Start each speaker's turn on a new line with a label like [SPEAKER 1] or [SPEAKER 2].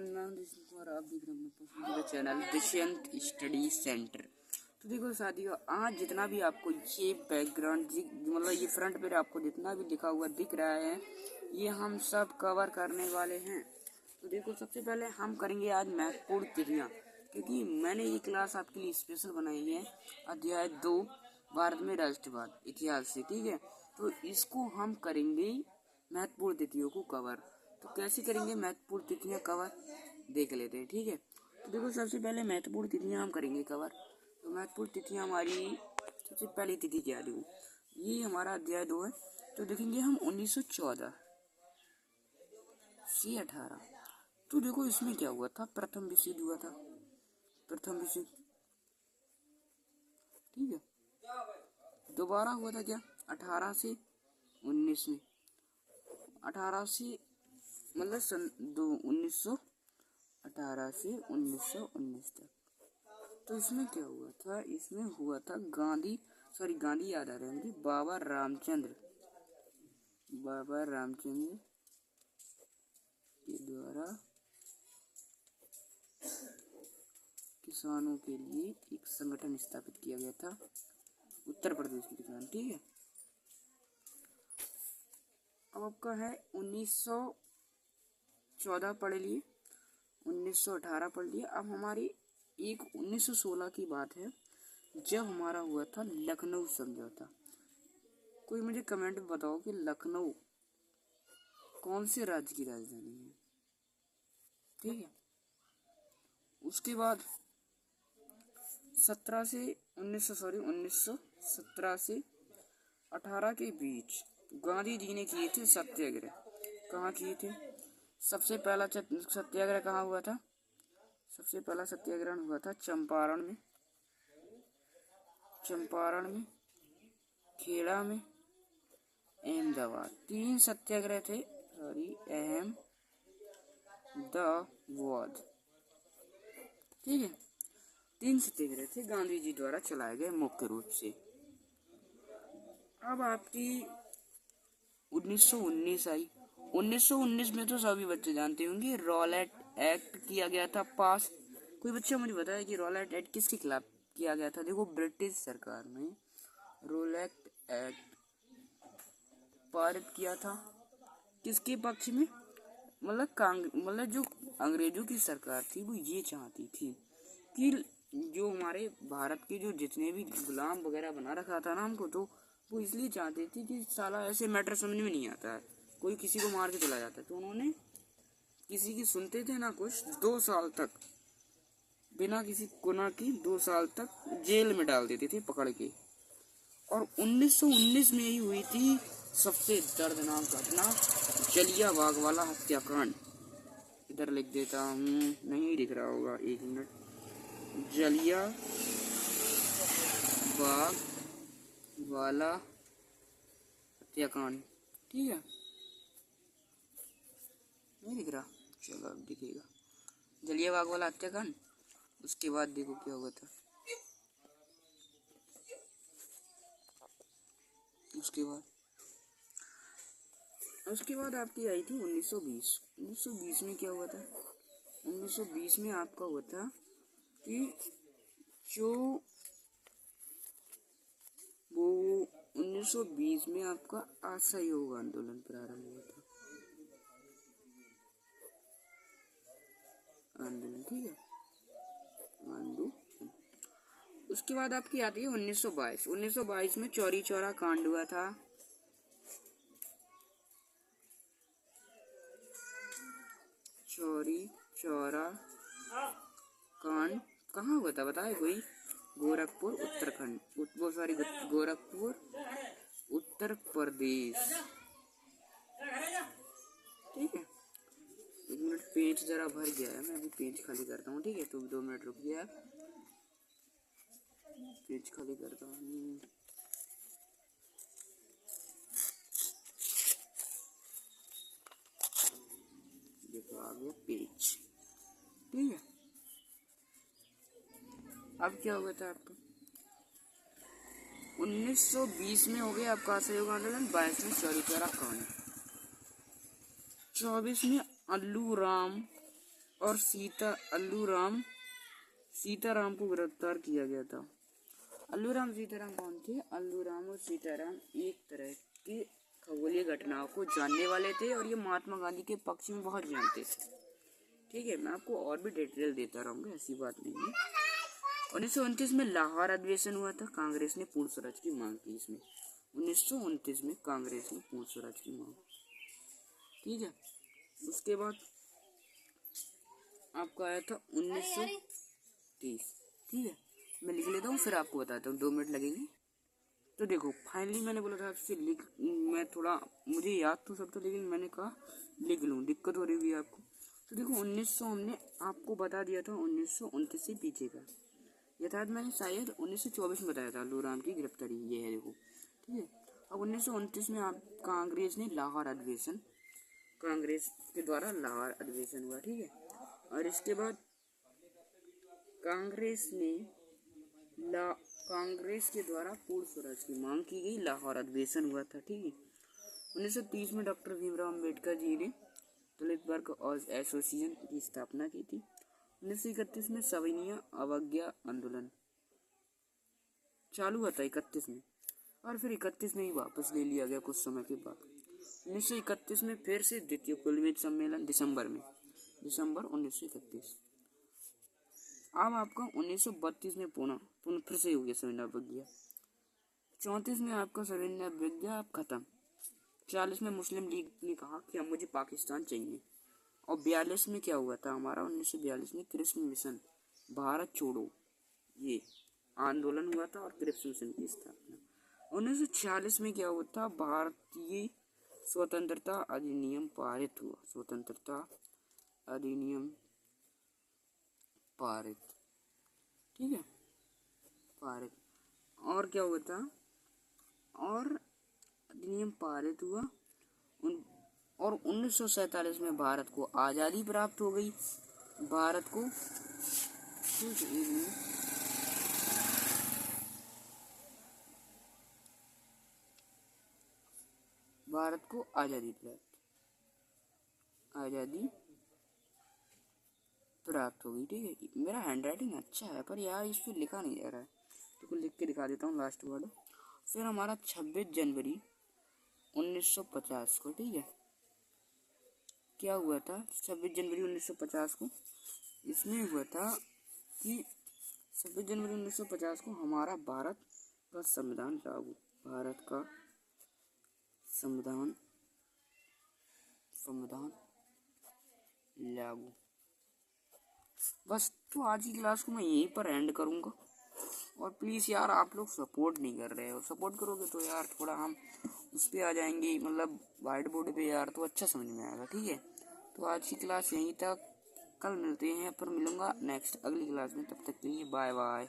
[SPEAKER 1] नाम और आप देख रहे हैं अपना पसंदीदा चैनल दुष्यंत स्टडी सेंटर। तो देखो साथियों, आज जितना भी आपको ये बैकग्राउंड मतलब ये फ्रंट पे आपको जितना भी लिखा हुआ दिख रहा है, ये हम सब कवर करने वाले हैं। तो देखो, सबसे पहले हम करेंगे आज महत्वपूर्ण तिथियां, क्योंकि मैंने ये क्लास आपके लिए स्पेशल बनाई है। अध्याय 2 भारत में राष्ट्रवाद इतिहास से, ठीक है। तो इसको हम करेंगे महत्वपूर्ण तिथियों को कवर। तो कैसे करेंगे महत्वपूर्ण तिथियां कवर, देख लेते हैं, ठीक है। तो देखो, सबसे पहले महत्वपूर्ण तिथियां हम करेंगे कवर। तो महत्वपूर्ण तिथियां हमारी सबसे पहली तिथि क्या है, ये हमारा अध्याय 2 है। तो देखेंगे हम 1914 से 18। तो देखो, इसमें क्या हुआ था, प्रथम विश्व युद्ध हुआ था, प्रथम विश्व, ठीक है। दोबारा हुआ था क्या, 18 से 19 में, 18 से मतलब सन 1918 से 1919 तक। तो इसमें क्या हुआ था, इसमें हुआ था गांधी याद आ रहा है मुझे, बाबा रामचंद्र के द्वारा किसानों के लिए एक संगठन स्थापित किया गया था, उत्तर प्रदेश के किसान, ठीक है। अब आपका है 1914 पढ़ लिए, 1918 पढ़ लिए। अब हमारी एक 1916 की बात है, जब हमारा हुआ था लखनऊ समझौता। कोई मुझे कमेंट में बताओ कि लखनऊ कौन से राज्य की राजधानी है, ठीक है। उसके बाद 17 से 1917 से 18 के बीच गांधी जी ने किए थे सत्याग्रह। कहाँ किए थे, सबसे पहला सत्याग्रह कहाँ हुआ था, सबसे पहला सत्याग्रह हुआ था चंपारण में, खेड़ा में, अहमदाबाद। 3 सत्याग्रह थे, अहमदाबाद, ठीक है। 3 सत्याग्रह थे गांधी जी द्वारा चलाए गए मुख्य रूप से। अब आपकी 1919 आई। 1919 में तो सभी बच्चे जानते होंगे, रॉलेट एक्ट किया गया था पास। कोई बच्चा मुझे बताया कि रॉलेट एक्ट किसके खिलाफ किया गया था। देखो, ब्रिटिश सरकार ने रॉलेट एक्ट पारित किया था, किसके पक्ष में, मतलब जो अंग्रेजों की सरकार थी वो ये चाहती थी कि जो हमारे भारत के जो जितने भी गुलाम वगैरह बना रखा था ना हमको, तो वो इसलिए चाहते थे कि साला ऐसे मैटर समझ में नहीं आता है, कोई किसी को मार के चला जाता है। तो उन्होंने किसी की सुनते थे ना कुछ, 2 साल तक बिना किसी गुनाह की 2 साल तक जेल में डाल देते थे पकड़ के। और 1919 में ही हुई थी सबसे दर्दनाक घटना, जलियांवाला वाला हत्याकांड। इधर लिख देता हूँ, नहीं दिख रहा होगा, 1 मिनट। जलियांवाला हत्याकांड, ठीक है। नहीं दिख रहा, चलो अब दिखेगा। जलियांवाला वाला हत्याकांड। उसके बाद देखो क्या हुआ था, उसके बाद आपकी आई थी 1920। 1920 में क्या हुआ था, 1920 में आपका हुआ था कि जो वो 1920 में आपका असहयोग आंदोलन प्रारंभ हुआ था, आंदोलन, ठीक है, आंदोलन। उसके बाद आपकी आती है 1922। 1922 में चौरी चौरा कांड हुआ था, चौरी चौरा कांड कहाँ हुआ था बताए कोई, गोरखपुर उत्तराखंड, गोरखपुर उत्तर प्रदेश, ठीक है। 1 मिनट, पेज जरा भर गया है, मैं अभी पेज खाली करता हूँ, ठीक है। तो 2 मिनट रुक गया, पेज खाली करता हूँ। देखो आ गया पेज, ठीक है। अब क्या हुआ था आपका, 1920 में हो गया आपका असहयोग आंदोलन, 22 में चौरी चौरा कांड, 24 में अल्लू राम और सीताराम को गिरफ्तार किया गया था। अल्लूराम सीताराम कौन थे? अल्लूराम और सीताराम एक तरह के खगोलीय घटनाओं को जानने वाले थे और ये महात्मा गांधी के पक्ष में बहुत जानते थे। ठीक है, मैं आपको और भी डिटेल देता रहूंगा, ऐसी बात नहीं है। 1929 में लाहौर अधिवेशन हुआ था, कांग्रेस ने पूर्ण स्वराज की मांग की। इसमें 1929 में कांग्रेस ने पूर्ण स्वराज की मांग। ठीक है, उसके बाद आपका आया था 1930। ठीक है, मैं लिख लेता हूँ फिर आपको बताता हूँ, 2 मिनट लगेंगे। तो देखो फाइनली मैंने बोला था आपसे मैं थोड़ा मुझे याद तो सब था, लेकिन मैंने कहा लिख लूँ, दिक्कत हो रही हुई आपको। तो देखो 1900 हमने आपको बता दिया था, 1929 से पीछे का यथार्थ मैंने शायद 1924 में बताया था अल्लूराम की गिरफ्तारी। ये है देखो। ठीक है, अब 1929 में आप कांग्रेस ने लाहौर अधिवेशन, कांग्रेस के द्वारा लाहौर अधिवेशन हुआ। ठीक है, और इसके बाद कांग्रेस के द्वारा पूर्ण स्वराज की मांग की गई, लाहौर अधिवेशन हुआ था। ठीक है, 1930 में डॉक्टर भीमराव अम्बेडकर जी ने दलित वर्ग एसोसिएशन की स्थापना की थी। 1931 में सविनय अवज्ञा आंदोलन चालू हुआ था 31 में, और फिर 31 में ही वापस ले लिया गया कुछ समय के बाद। 1931 में फिर से द्वितीय कुलमेज सम्मेलन दिसंबर 1931। अब आपका 1932 में पुनः फिर से हो गया सविनय अवज्ञा। 34 में आपका सविनय अवज्ञा अब खत्म। 40 में मुस्लिम लीग ने कहा कि अब मुझे पाकिस्तान चाहिए। और 42 में क्या हुआ था हमारा, 1942 में कृष्ण मिशन भारत छोड़ो ये आंदोलन हुआ था और कृष्ण मिशन की स्थापना। 1946 में क्या हुआ था, भारतीय स्वतंत्रता अधिनियम पारित हुआ। स्वतंत्रता अधिनियम पारित। ठीक है, पारित। और क्या हुआ था, और अधिनियम पारित हुआ और 1947 में भारत को आज़ादी प्राप्त हो गई। भारत को आज़ादी प्राप्त हो गई। ठीक है, मेरा हैंडराइटिंग अच्छा है पर यार इस पर लिखा नहीं जा रहा है, तो लिख के दिखा देता हूँ लास्ट वर्ड। फिर हमारा 26 जनवरी 1950 को, ठीक है, क्या हुआ था 26 जनवरी 1950 को? इसमें हुआ था कि 26 जनवरी 1950 को हमारा भारत का संविधान लागू, भारत का संविधान लागू। बस, तो आज की क्लास को मैं यहीं पर एंड करूँगा। और प्लीज़ यार आप लोग सपोर्ट नहीं कर रहे हो, सपोर्ट करोगे तो यार थोड़ा हम उस पर आ जाएंगे, मतलब वाइट बोर्ड पे यार, तो अच्छा समझ में आएगा। ठीक है, तो आज की क्लास यहीं तक, कल मिलते हैं, पर मिलूँगा नेक्स्ट अगली क्लास में। तब तक के लिए बाय बाय।